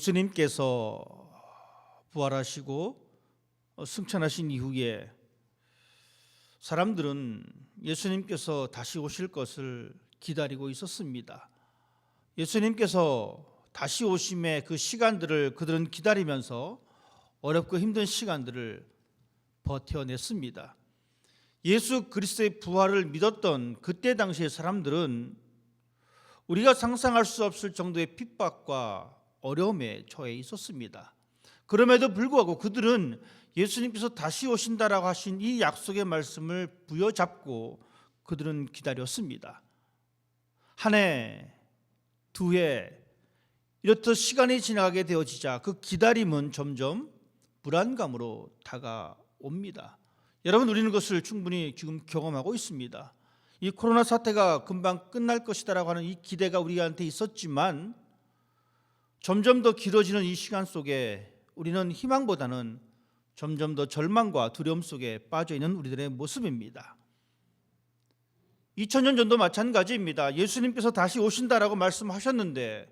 예수님께서 부활하시고 승천하신 이후에 사람들은 예수님께서 다시 오실 것을 기다리고 있었습니다. 예수님께서 다시 오심의 그 시간들을 그들은 기다리면서 어렵고 힘든 시간들을 버텨냈습니다. 예수 그리스도의 부활을 믿었던 그때 당시의 사람들은 우리가 상상할 수 없을 정도의 핍박과 어려움에 처해 있었습니다. 그럼에도 불구하고 그들은 예수님께서 다시 오신다라고 하신 이 약속의 말씀을 부여잡고 그들은 기다렸습니다. 한 해, 두 해, 이렇듯 시간이 지나가게 되어지자 그 기다림은 점점 불안감으로 다가옵니다. 여러분, 우리는 그것을 충분히 지금 경험하고 있습니다. 이 코로나 사태가 금방 끝날 것이다라고 하는 이 기대가 우리한테 있었지만 점점 더 길어지는 이 시간 속에 우리는 희망보다는 점점 더 절망과 두려움 속에 빠져 있는 우리들의 모습입니다. 2000년 전도 마찬가지입니다. 예수님께서 다시 오신다라고 말씀하셨는데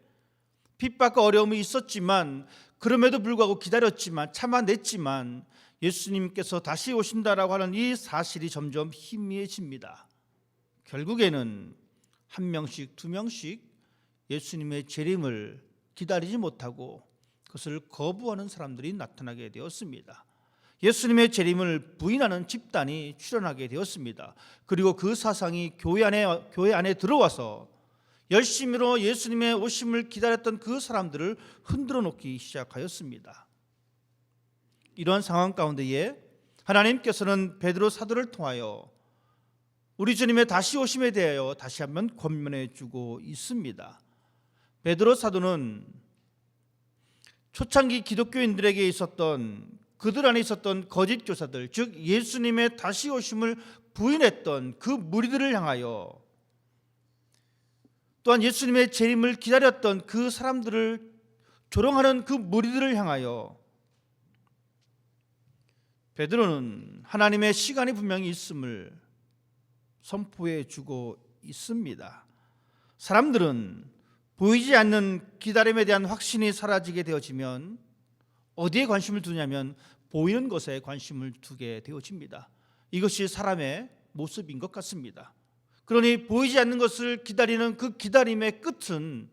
핍박과 어려움이 있었지만 그럼에도 불구하고 기다렸지만 참아냈지만 예수님께서 다시 오신다라고 하는 이 사실이 점점 희미해집니다. 결국에는 한 명씩 두 명씩 예수님의 재림을 기다리지 못하고 그것을 거부하는 사람들이 나타나게 되었습니다. 예수님의 재림을 부인하는 집단이 출현하게 되었습니다. 그리고 그 사상이 교회 안에 들어와서 열심히로 예수님의 오심을 기다렸던 그 사람들을 흔들어 놓기 시작하였습니다. 이러한 상황 가운데에 하나님께서는 베드로 사도를 통하여 우리 주님의 다시 오심에 대하여 다시 한번 권면해 주고 있습니다. 베드로 사도는 초창기 기독교인들에게 있었던 그들 안에 있었던 거짓 교사들, 즉 예수님의 다시 오심을 부인했던 그 무리들을 향하여 또한 예수님의 재림을 기다렸던 그 사람들을 조롱하는 그 무리들을 향하여 베드로는 하나님의 시간이 분명히 있음을 선포해 주고 있습니다. 사람들은 보이지 않는 기다림에 대한 확신이 사라지게 되어지면 어디에 관심을 두냐면 보이는 것에 관심을 두게 되어집니다. 이것이 사람의 모습인 것 같습니다. 그러니 보이지 않는 것을 기다리는 그 기다림의 끝은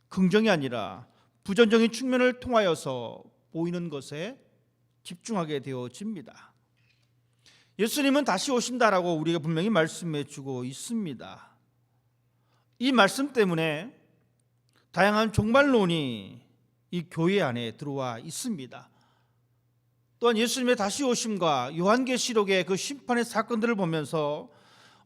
긍정이 아니라 부정적인 측면을 통하여서 보이는 것에 집중하게 되어집니다. 예수님은 다시 오신다라고 우리가 분명히 말씀해 주고 있습니다. 이 말씀 때문에 다양한 종말론이 이 교회 안에 들어와 있습니다. 또한 예수님의 다시 오심과 요한계시록의 그 심판의 사건들을 보면서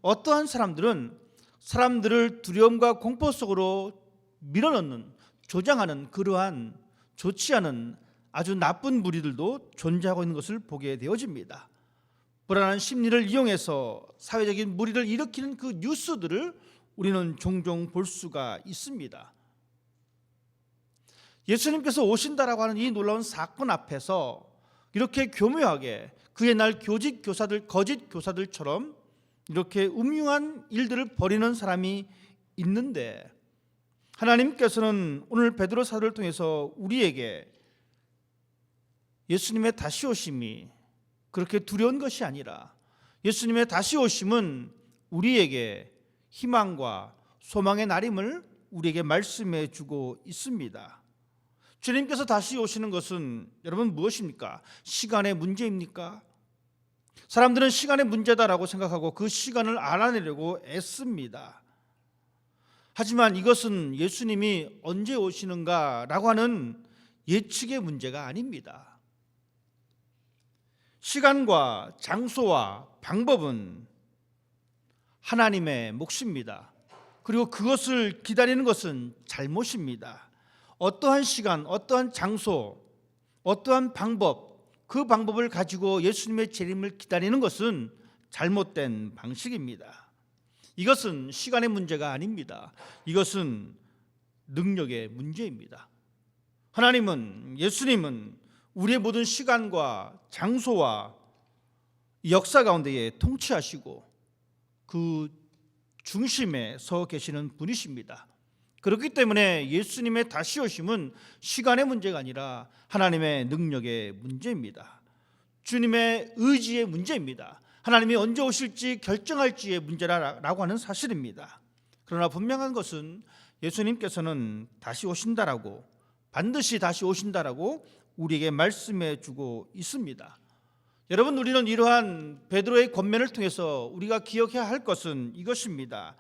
어떠한 사람들은 사람들을 두려움과 공포 속으로 밀어넣는, 조장하는 그러한 좋지 않은 아주 나쁜 무리들도 존재하고 있는 것을 보게 되어집니다. 불안한 심리를 이용해서 사회적인 무리를 일으키는 그 뉴스들을 우리는 종종 볼 수가 있습니다. 예수님께서 오신다라고 하는 이 놀라운 사건 앞에서 이렇게 교묘하게 그의 날 거짓 교사들처럼 이렇게 음흉한 일들을 벌이는 사람이 있는데 하나님께서는 오늘 베드로 사도를 통해서 우리에게 예수님의 다시 오심이 그렇게 두려운 것이 아니라 예수님의 다시 오심은 우리에게 희망과 소망의 날임을 우리에게 말씀해 주고 있습니다. 주님께서 다시 오시는 것은 여러분 무엇입니까? 시간의 문제입니까? 사람들은 시간의 문제다라고 생각하고 그 시간을 알아내려고 애씁니다. 하지만 이것은 예수님이 언제 오시는가라고 하는 예측의 문제가 아닙니다. 시간과 장소와 방법은 하나님의 몫입니다. 그리고 그것을 기다리는 것은 잘못입니다. 어떠한 시간, 어떠한 장소, 어떠한 방법, 그 방법을 가지고 예수님의 재림을 기다리는 것은 잘못된 방식입니다. 이것은 시간의 문제가 아닙니다. 이것은 능력의 문제입니다. 하나님은, 예수님은 우리의 모든 시간과 장소와 역사 가운데에 통치하시고 그 중심에 서 계시는 분이십니다. 그렇기 때문에 예수님의 다시 오심은 시간의 문제가 아니라 하나님의 능력의 문제입니다. 주님의 의지의 문제입니다. 하나님이 언제 오실지 결정할지의 문제라고 하는 사실입니다. 그러나 분명한 것은 예수님께서는 다시 오신다라고, 반드시 다시 오신다라고 우리에게 말씀해 주고 있습니다. 여러분, 우리는 이러한 베드로의 권면을 통해서 우리가 기억해야 할 것은 이것입니다.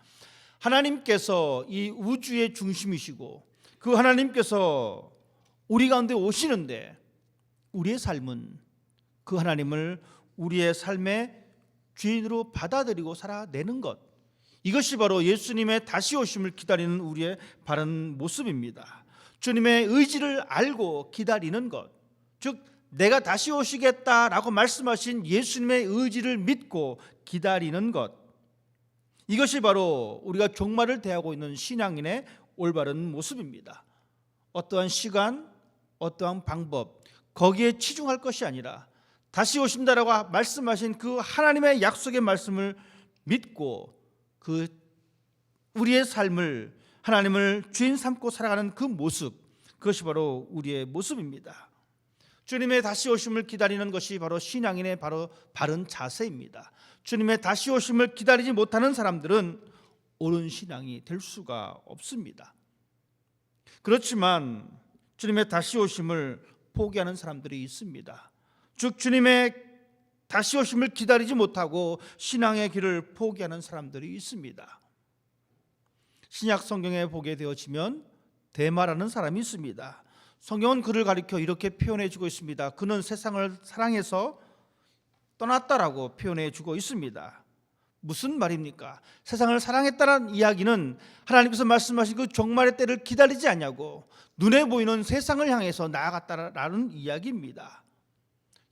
하나님께서 이 우주의 중심이시고 그 하나님께서 우리 가운데 오시는데 우리의 삶은 그 하나님을 우리의 삶의 주인으로 받아들이고 살아내는 것, 이것이 바로 예수님의 다시 오심을 기다리는 우리의 바른 모습입니다. 주님의 의지를 알고 기다리는 것, 즉 내가 다시 오시겠다라고 말씀하신 예수님의 의지를 믿고 기다리는 것, 이것이 바로 우리가 종말을 대하고 있는 신앙인의 올바른 모습입니다. 어떠한 시간, 어떠한 방법, 거기에 치중할 것이 아니라 다시 오신다라고 말씀하신 그 하나님의 약속의 말씀을 믿고 그 우리의 삶을 하나님을 주인 삼고 살아가는 그 모습, 그것이 바로 우리의 모습입니다. 주님의 다시 오심을 기다리는 것이 바로 신앙인의 바로 바른 자세입니다. 주님의 다시 오심을 기다리지 못하는 사람들은 옳은 신앙이 될 수가 없습니다. 그렇지만 주님의 다시 오심을 포기하는 사람들이 있습니다. 즉 주님의 다시 오심을 기다리지 못하고 신앙의 길을 포기하는 사람들이 있습니다. 신약 성경에 보게 되어지면 데마라는 사람이 있습니다. 성경은 그를 가리켜 이렇게 표현해 주고 있습니다. 그는 세상을 사랑해서 떠났다라고 표현해 주고 있습니다. 무슨 말입니까? 세상을 사랑했다는 이야기는 하나님께서 말씀하신 그 종말의 때를 기다리지 않냐고 눈에 보이는 세상을 향해서 나아갔다라는 이야기입니다.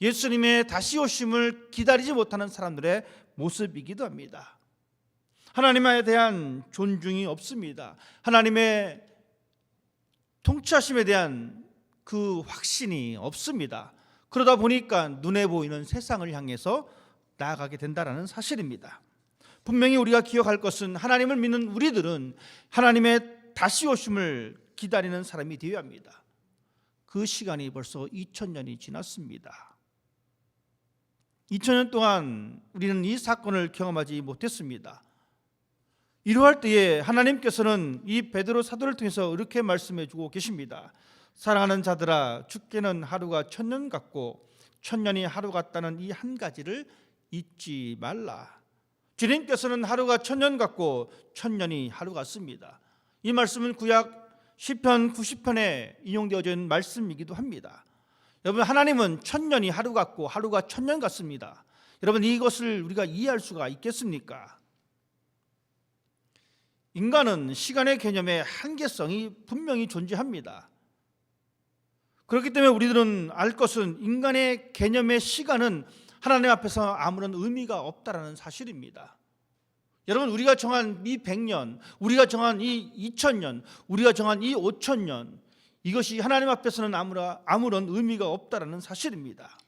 예수님의 다시 오심을 기다리지 못하는 사람들의 모습이기도 합니다. 하나님에 대한 존중이 없습니다. 하나님의 통치하심에 대한 그 확신이 없습니다. 그러다 보니까 눈에 보이는 세상을 향해서 나아가게 된다는 사실입니다. 분명히 우리가 기억할 것은 하나님을 믿는 우리들은 하나님의 다시 오심을 기다리는 사람이 되어야 합니다. 그 시간이 벌써 2000년이 지났습니다. 2000년 동안 우리는 이 사건을 경험하지 못했습니다. 이러할 때에 하나님께서는 이 베드로 사도를 통해서 이렇게 말씀해 주고 계십니다. 사랑하는 자들아, 죽게는 하루가 1000년 같고 1000년이 하루 같다는 이 한 가지를 잊지 말라. 주님께서는 하루가 1000년 같고 1000년이 하루 같습니다. 이 말씀은 구약 시편 90편에 인용되어져 있는 말씀이기도 합니다. 여러분, 하나님은 1000년이 하루 같고 하루가 1000년 같습니다. 여러분, 이것을 우리가 이해할 수가 있겠습니까? 인간은 시간의 개념의 한계성이 분명히 존재합니다. 그렇기 때문에 우리들은 알 것은 인간의 개념의 시간은 하나님 앞에서 아무런 의미가 없다라는 사실입니다. 여러분, 우리가 정한 이 100년, 우리가 정한 이 2000년, 우리가 정한 이 5000년, 이것이 하나님 앞에서는 아무런 의미가 없다라는 사실입니다.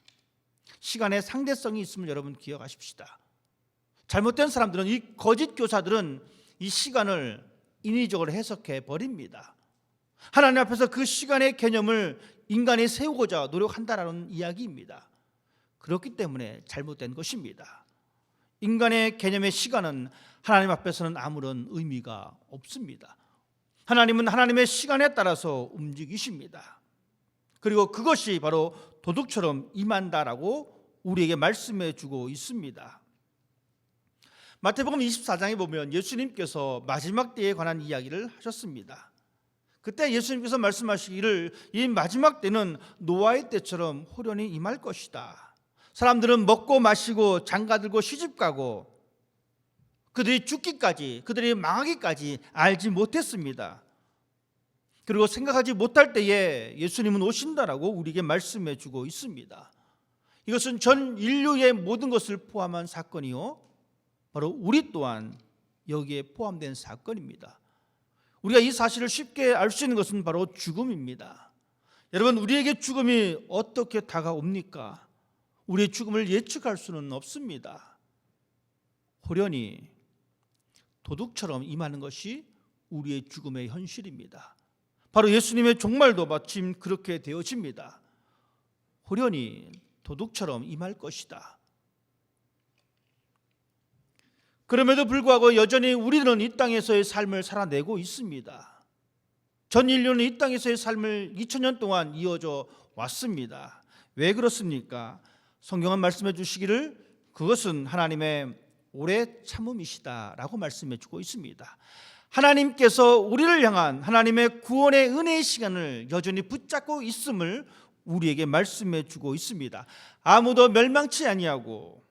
시간의 상대성이 있음을 여러분 기억하십시다. 잘못된 사람들은, 이 거짓 교사들은 이 시간을 인위적으로 해석해 버립니다. 하나님 앞에서 그 시간의 개념을 인간이 세우고자 노력한다라는 이야기입니다. 그렇기 때문에 잘못된 것입니다. 인간의 개념의 시간은 하나님 앞에서는 아무런 의미가 없습니다. 하나님은 하나님의 시간에 따라서 움직이십니다. 그리고 그것이 바로 도둑처럼 임한다라고 우리에게 말씀해 주고 있습니다. 마태복음 24장에 보면 예수님께서 마지막 때에 관한 이야기를 하셨습니다. 그때 예수님께서 말씀하시기를 이 마지막 때는 노아의 때처럼 호련히 임할 것이다. 사람들은 먹고 마시고 장가들고 시집가고 그들이 죽기까지, 그들이 망하기까지 알지 못했습니다. 그리고 생각하지 못할 때에 예수님은 오신다라고 우리에게 말씀해 주고 있습니다. 이것은 전 인류의 모든 것을 포함한 사건이요, 바로 우리 또한 여기에 포함된 사건입니다. 우리가 이 사실을 쉽게 알 수 있는 것은 바로 죽음입니다. 여러분, 우리에게 죽음이 어떻게 다가옵니까? 우리의 죽음을 예측할 수는 없습니다. 호련히 도둑처럼 임하는 것이 우리의 죽음의 현실입니다. 바로 예수님의 종말도 마침 그렇게 되어집니다. 호련히 도둑처럼 임할 것이다. 그럼에도 불구하고 여전히 우리는 이 땅에서의 삶을 살아내고 있습니다. 전 인류는 이 땅에서의 삶을 2000년 동안 이어져 왔습니다. 왜 그렇습니까? 성경은 말씀해 주시기를 그것은 하나님의 오래 참음이시다라고 말씀해 주고 있습니다. 하나님께서 우리를 향한 하나님의 구원의 은혜의 시간을 여전히 붙잡고 있음을 우리에게 말씀해 주고 있습니다. 아무도 멸망치 아니하고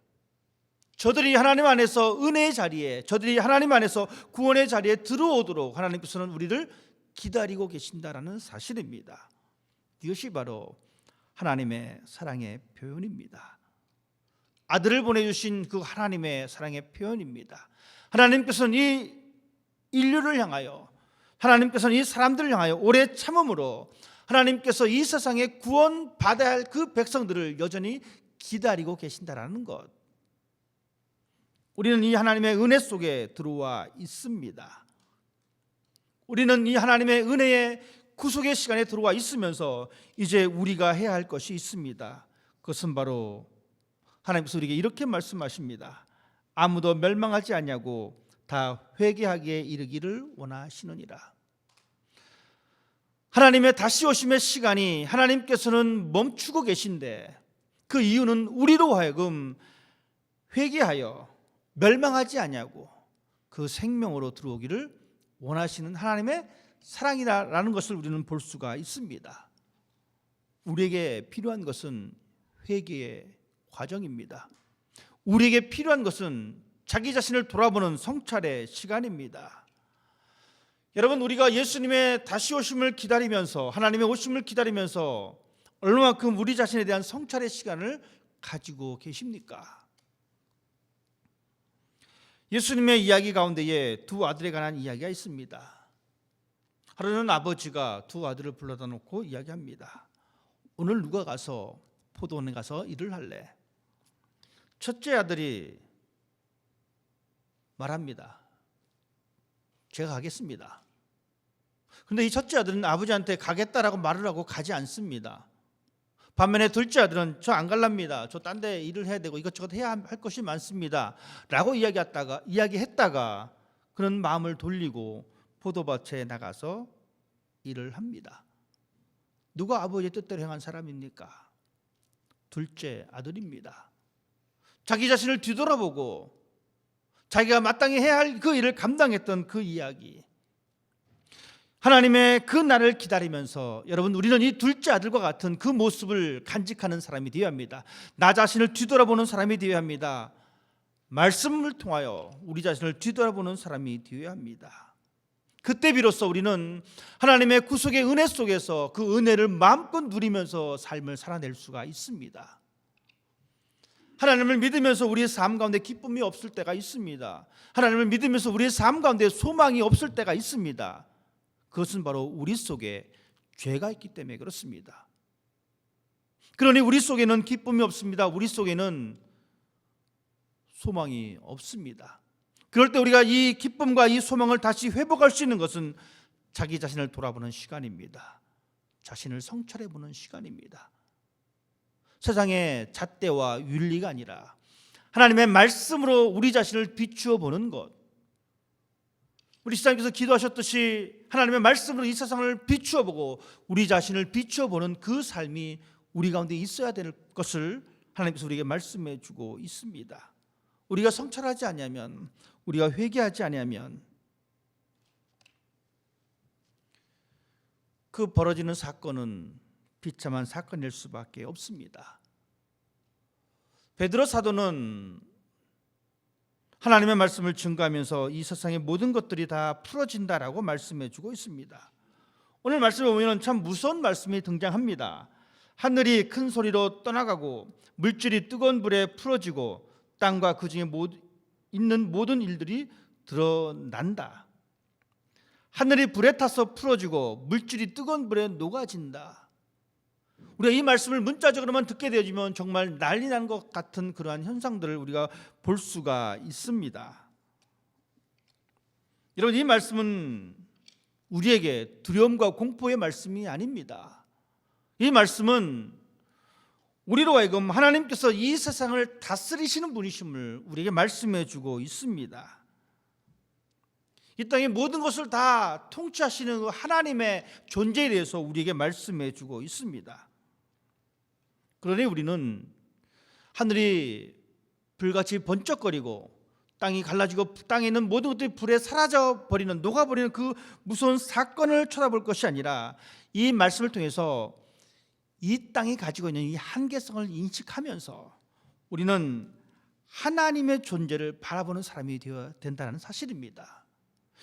저들이 하나님 안에서 은혜의 자리에, 저들이 하나님 안에서 구원의 자리에 들어오도록 하나님께서는 우리를 기다리고 계신다라는 사실입니다. 이것이 바로 하나님의 사랑의 표현입니다. 아들을 보내주신 그 하나님의 사랑의 표현입니다. 하나님께서는 이 인류를 향하여, 하나님께서는 이 사람들을 향하여 오래 참음으로 하나님께서 이 세상에 구원받아야 할 그 백성들을 여전히 기다리고 계신다라는 것. 우리는 이 하나님의 은혜 속에 들어와 있습니다. 우리는 이 하나님의 은혜의 구속의 시간에 들어와 있으면서 이제 우리가 해야 할 것이 있습니다. 그것은 바로 하나님께서 우리에게 이렇게 말씀하십니다. 아무도 멸망하지 않냐고 다 회개하기에 이르기를 원하시느니라. 하나님의 다시 오심의 시간이 하나님께서는 멈추고 계신데 그 이유는 우리로 하여금 회개하여 멸망하지 않냐고 그 생명으로 들어오기를 원하시는 하나님의 사랑이라는 것을 우리는 볼 수가 있습니다. 우리에게 필요한 것은 회개의 과정입니다. 우리에게 필요한 것은 자기 자신을 돌아보는 성찰의 시간입니다. 여러분, 우리가 예수님의 다시 오심을 기다리면서, 하나님의 오심을 기다리면서 얼마만큼 우리 자신에 대한 성찰의 시간을 가지고 계십니까? 예수님의 이야기 가운데에 두 아들에 관한 이야기가 있습니다. 하루는 아버지가 두 아들을 불러다 놓고 이야기합니다. 오늘 누가 가서 포도원에 가서 일을 할래? 첫째 아들이 말합니다. 제가 가겠습니다. 그런데 이 첫째 아들은 아버지한테 가겠다라고 말을 하고 가지 않습니다. 반면에 둘째 아들은 저 안 갈랍니다. 저 딴 데 일을 해야 되고 이것저것 해야 할 것이 많습니다 라고 이야기했다가 그런 마음을 돌리고 포도밭에 나가서 일을 합니다. 누가 아버지의 뜻대로 행한 사람입니까? 둘째 아들입니다. 자기 자신을 뒤돌아보고 자기가 마땅히 해야 할 그 일을 감당했던 그 이야기, 하나님의 그 날을 기다리면서 여러분, 우리는 이 둘째 아들과 같은 그 모습을 간직하는 사람이 되어야 합니다. 나 자신을 뒤돌아보는 사람이 되어야 합니다. 말씀을 통하여 우리 자신을 뒤돌아보는 사람이 되어야 합니다. 그때 비로소 우리는 하나님의 구속의 은혜 속에서 그 은혜를 마음껏 누리면서 삶을 살아낼 수가 있습니다. 하나님을 믿으면서 우리의 삶 가운데 기쁨이 없을 때가 있습니다. 하나님을 믿으면서 우리의 삶 가운데 소망이 없을 때가 있습니다. 그것은 바로 우리 속에 죄가 있기 때문에 그렇습니다. 그러니 우리 속에는 기쁨이 없습니다. 우리 속에는 소망이 없습니다. 그럴 때 우리가 이 기쁨과 이 소망을 다시 회복할 수 있는 것은 자기 자신을 돌아보는 시간입니다. 자신을 성찰해 보는 시간입니다. 세상의 잣대와 윤리가 아니라 하나님의 말씀으로 우리 자신을 비추어 보는 것. 우리 시장님께서 기도하셨듯이 하나님의 말씀으로 이 세상을 비추어 보고 우리 자신을 비추어 보는 그 삶이 우리 가운데 있어야 될 것을 하나님께서 우리에게 말씀해 주고 있습니다. 우리가 성찰하지 않으면, 우리가 회개하지 않으면 그 벌어지는 사건은 비참한 사건일 수밖에 없습니다. 베드로 사도는 하나님의 말씀을 증거하면서 이 세상의 모든 것들이 다 풀어진다라고 말씀해 주고 있습니다. 오늘 말씀에 보면 참 무서운 말씀이 등장합니다. 하늘이 큰 소리로 떠나가고 물질이 뜨거운 불에 풀어지고 땅과 그 중에 있는 모든 일들이 드러난다. 하늘이 불에 타서 풀어지고 물질이 뜨거운 불에 녹아진다. 우리가 이 말씀을 문자적으로만 듣게 되어지면 정말 난리 난 것 같은 그러한 현상들을 우리가 볼 수가 있습니다. 여러분, 이 말씀은 우리에게 두려움과 공포의 말씀이 아닙니다. 이 말씀은 우리로 하여금 하나님께서 이 세상을 다스리시는 분이심을 우리에게 말씀해 주고 있습니다. 이 땅의 모든 것을 다 통치하시는 그 하나님의 존재에 대해서 우리에게 말씀해 주고 있습니다. 그러니 우리는 하늘이 불같이 번쩍거리고 땅이 갈라지고 땅에 있는 모든 것들이 불에 사라져버리는, 녹아버리는 그 무서운 사건을 쳐다볼 것이 아니라 이 말씀을 통해서 이 땅이 가지고 있는 이 한계성을 인식하면서 우리는 하나님의 존재를 바라보는 사람이 되어야 된다는 사실입니다.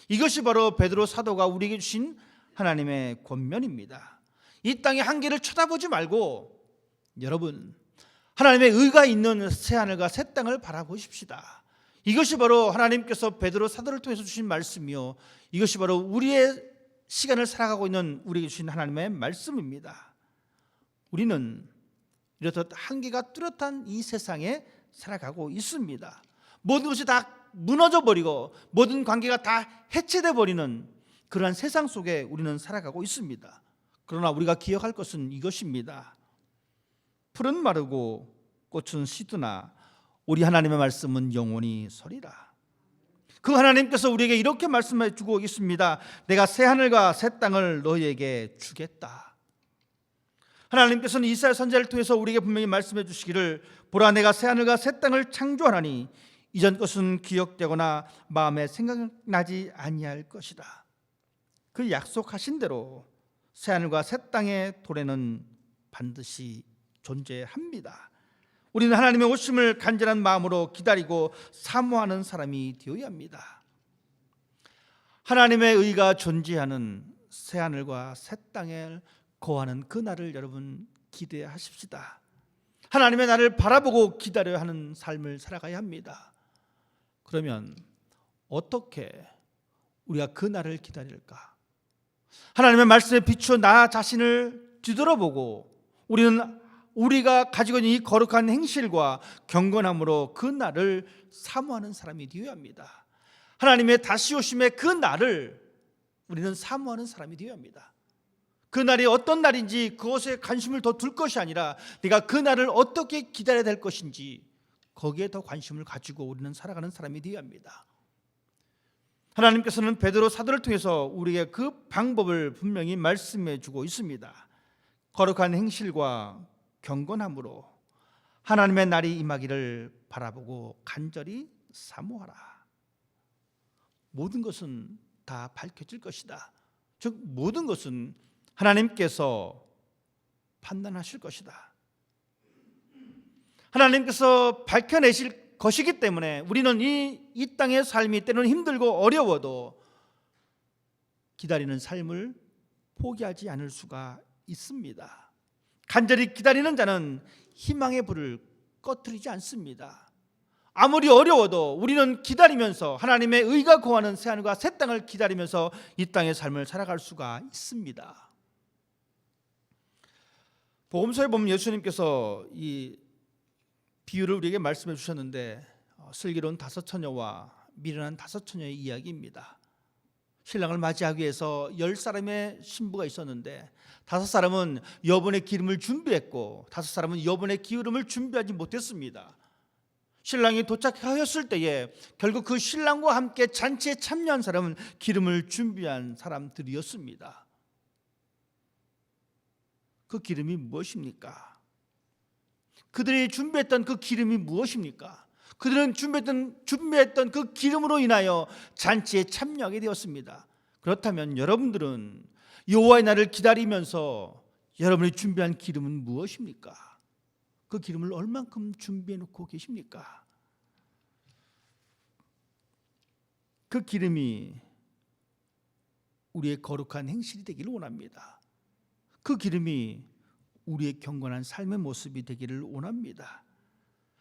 이것이 바로 베드로 사도가 우리에게 주신 하나님의 권면입니다. 이 땅의 한계를 쳐다보지 말고 여러분, 하나님의 의가 있는 새하늘과 새 땅을 바라보십시다. 이것이 바로 하나님께서 베드로 사도를 통해서 주신 말씀이요, 이것이 바로 우리의 시간을 살아가고 있는 우리에게 주신 하나님의 말씀입니다. 우리는 이렇듯 한계가 뚜렷한 이 세상에 살아가고 있습니다. 모든 것이 다 무너져 버리고 모든 관계가 다 해체돼 버리는 그러한 세상 속에 우리는 살아가고 있습니다. 그러나 우리가 기억할 것은 이것입니다. 풀은 마르고 꽃은 시드나 우리 하나님의 말씀은 영원히 서리라. 그 하나님께서 우리에게 이렇게 말씀해 주고 있습니다. 내가 새 하늘과 새 땅을 너희에게 주겠다. 하나님께서는 이사야 선지자를 통해서 우리에게 분명히 말씀해 주시기를, 보라 내가 새 하늘과 새 땅을 창조하나니 이전 것은 기억되거나 마음에 생각나지 아니할 것이다. 그 약속하신 대로 새 하늘과 새 땅의 도래는 반드시 존재합니다. 우리는 하나님의 오심을 간절한 마음으로 기다리고 사모하는 사람이 되어야 합니다. 하나님의 의가 존재하는 새 하늘과 새 땅에 거하는 그 날을 여러분 기대하십시다. 하나님의 날을 바라보고 기다려야 하는 삶을 살아가야 합니다. 그러면 어떻게 우리가 그 날을 기다릴까? 하나님의 말씀에 비추어 나 자신을 뒤돌아보고 우리는 우리가 가지고 있는 이 거룩한 행실과 경건함으로 그 날을 사모하는 사람이 되어야 합니다. 하나님의 다시 오심의 그 날을 우리는 사모하는 사람이 되어야 합니다. 그 날이 어떤 날인지 그것에 관심을 더 둘 것이 아니라 내가 그 날을 어떻게 기다려야 될 것인지 거기에 더 관심을 가지고 우리는 살아가는 사람이 되어야 합니다. 하나님께서는 베드로 사도를 통해서 우리에게 그 방법을 분명히 말씀해 주고 있습니다. 거룩한 행실과 경건함으로 하나님의 날이 임하기를 바라보고 간절히 사모하라. 모든 것은 다 밝혀질 것이다. 즉 모든 것은 하나님께서 판단하실 것이다. 하나님께서 밝혀내실 것이기 때문에 우리는 이 땅의 삶이 때로는 힘들고 어려워도 기다리는 삶을 포기하지 않을 수가 있습니다. 간절히 기다리는 자는 희망의 불을 꺼트리지 않습니다. 아무리 어려워도 우리는 기다리면서 하나님의 의가 거하는 새하늘과 새 땅을 기다리면서 이 땅의 삶을 살아갈 수가 있습니다. 복음서에 보면 예수님께서 이 비유를 우리에게 말씀해 주셨는데 슬기로운 5 처녀와 미련한 5 처녀의 이야기입니다. 신랑을 맞이하기 위해서 10사람의 신부가 있었는데 5사람은 여분의 기름을 준비했고 5사람은 여분의 기름을 준비하지 못했습니다. 신랑이 도착하였을 때에 결국 그 신랑과 함께 잔치에 참여한 사람은 기름을 준비한 사람들이었습니다. 그 기름이 무엇입니까? 그들이 준비했던 그 기름이 무엇입니까? 그들은 준비했던 그 기름으로 인하여 잔치에 참여하게 되었습니다. 그렇다면 여러분들은 여호와의 날을 기다리면서 여러분이 준비한 기름은 무엇입니까? 그 기름을 얼만큼 준비해 놓고 계십니까? 그 기름이 우리의 거룩한 행실이 되기를 원합니다. 그 기름이 우리의 경건한 삶의 모습이 되기를 원합니다.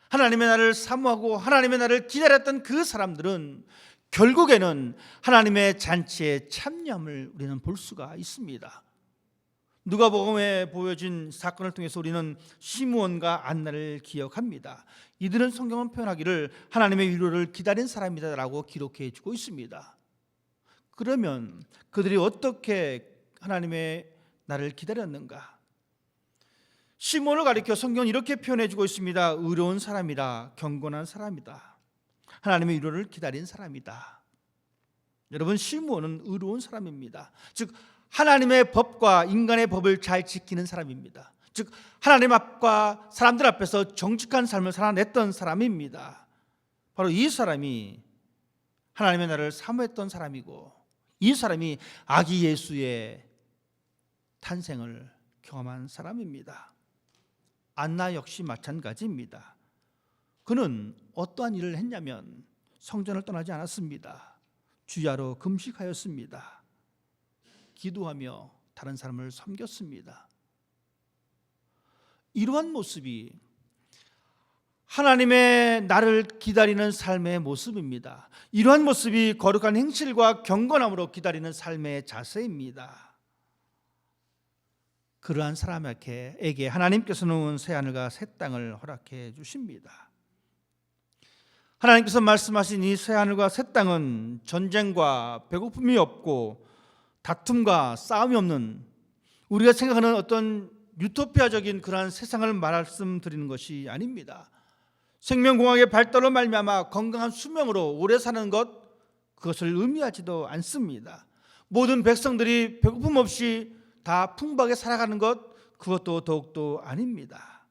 하나님의 날을 사모하고 하나님의 날을 기다렸던 그 사람들은 결국에는 하나님의 잔치에 참여함을 우리는 볼 수가 있습니다. 누가복음에 보여진 사건을 통해서 우리는 시므온과 안나를 기억합니다. 이들은 성경은 표현하기를 하나님의 위로를 기다린 사람이다라고 기록해 주고 있습니다. 그러면 그들이 어떻게 하나님의 나를 기다렸는가? 시몬을 가리켜 성경은 이렇게 표현해주고 있습니다. 의로운 사람이라, 경건한 사람이다. 하나님의 위로를 기다린 사람이다. 여러분, 시몬은 의로운 사람입니다. 즉 하나님의 법과 인간의 법을 잘 지키는 사람입니다. 즉 하나님 앞과 사람들 앞에서 정직한 삶을 살아냈던 사람입니다. 바로 이 사람이 하나님의 나라를 사모했던 사람이고, 이 사람이 아기 예수의 탄생을 경험한 사람입니다. 안나 역시 마찬가지입니다. 그는 어떠한 일을 했냐면 성전을 떠나지 않았습니다. 주야로 금식하였습니다. 기도하며 다른 사람을 섬겼습니다. 이러한 모습이 하나님의 나를 기다리는 삶의 모습입니다. 이러한 모습이 거룩한 행실과 경건함으로 기다리는 삶의 자세입니다. 그러한 사람에게 하나님께서는 새하늘과 새 땅을 허락해 주십니다. 하나님께서 말씀하신 이 새하늘과 새 땅은 전쟁과 배고픔이 없고 다툼과 싸움이 없는, 우리가 생각하는 어떤 유토피아적인 그러한 세상을 말씀드리는 것이 아닙니다. 생명공학의 발달로 말미암아 건강한 수명으로 오래 사는 것, 그것을 의미하지도 않습니다. 모든 백성들이 배고픔 없이 다 풍부하게 살아가는 것, 그것도 더욱도 아닙니다.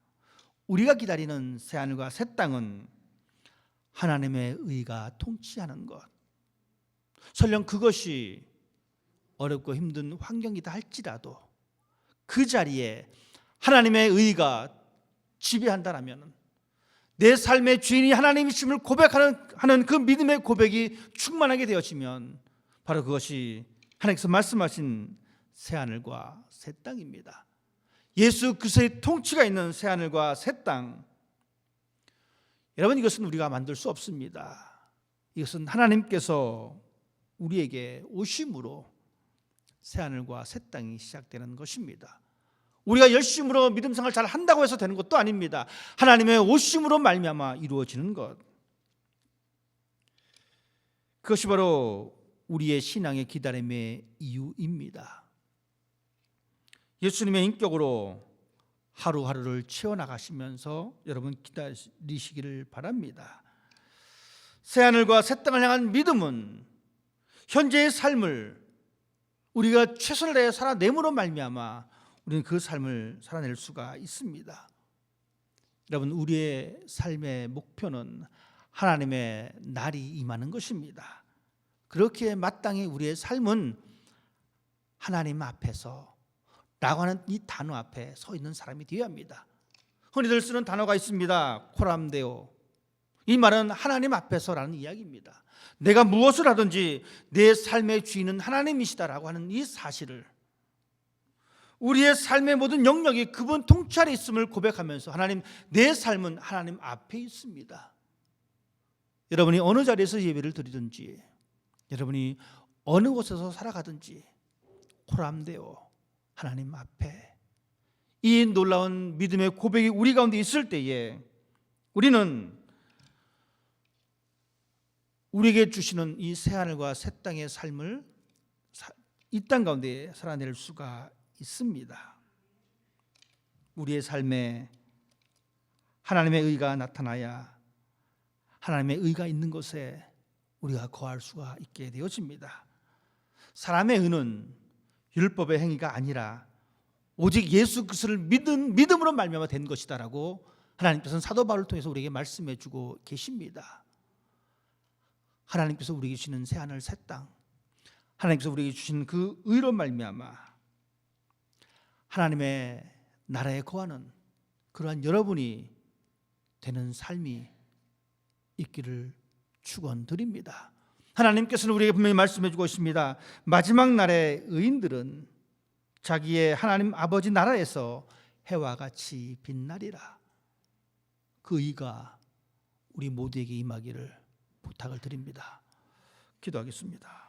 우리가 기다리는 새하늘과 새 땅은 하나님의 의가 통치하는 것, 설령 그것이 어렵고 힘든 환경이다 할지라도 그 자리에 하나님의 의가 지배한다라면 내 삶의 주인이 하나님이심을 고백하는 그 믿음의 고백이 충만하게 되어지면 바로 그것이 하나님께서 말씀하신 새하늘과 새 땅입니다. 예수 그리스도의 통치가 있는 새하늘과 새 땅, 여러분, 이것은 우리가 만들 수 없습니다. 이것은 하나님께서 우리에게 오심으로 새하늘과 새 땅이 시작되는 것입니다. 우리가 열심으로 믿음 생활 잘 한다고 해서 되는 것도 아닙니다. 하나님의 오심으로 말미암아 이루어지는 것, 그것이 바로 우리의 신앙의 기다림의 이유입니다. 예수님의 인격으로 하루하루를 채워나가시면서 여러분 기다리시기를 바랍니다. 새하늘과 새 땅을 향한 믿음은 현재의 삶을 우리가 최선을 다해 살아내므로 말미암아 우리는 그 삶을 살아낼 수가 있습니다. 여러분, 우리의 삶의 목표는 하나님의 날이 임하는 것입니다. 그렇게 마땅히 우리의 삶은 하나님 앞에서 라고 하는 이 단어 앞에 서 있는 사람이 되어야 합니다. 흔히들 쓰는 단어가 있습니다. 코람데오. 이 말은 하나님 앞에서라는 이야기입니다. 내가 무엇을 하든지 내 삶의 주인은 하나님이시다라고 하는 이 사실을, 우리의 삶의 모든 영역이 그분 통치 아래 있음을 고백하면서 하나님, 내 삶은 하나님 앞에 있습니다. 여러분이 어느 자리에서 예배를 드리든지, 여러분이 어느 곳에서 살아가든지 코람데오, 하나님 앞에 이 놀라운 믿음의 고백이 우리 가운데 있을 때에 우리는 우리에게 주시는 이 새하늘과 새 땅의 삶을 이 땅 가운데 살아낼 수가 있습니다. 우리의 삶에 하나님의 의가 나타나야 하나님의 의가 있는 곳에 우리가 거할 수가 있게 되어집니다. 사람의 의는 율법의 행위가 아니라 오직 예수 그리스도를 믿음으로 말미암아 된 것이다라고 하나님께서는 사도 바울을 통해서 우리에게 말씀해 주고 계십니다. 하나님께서 우리에게 주시는 새하늘 새 땅, 하나님께서 우리에게 주신 그 의로 말미암아 하나님의 나라에 거하는 그러한 여러분이 되는 삶이 있기를 축원드립니다. 하나님께서는 우리에게 분명히 말씀해 주고 있습니다. 마지막 날의 의인들은 자기의 하나님 아버지 나라에서 해와 같이 빛나리라. 그 의가 우리 모두에게 임하기를 부탁을 드립니다. 기도하겠습니다.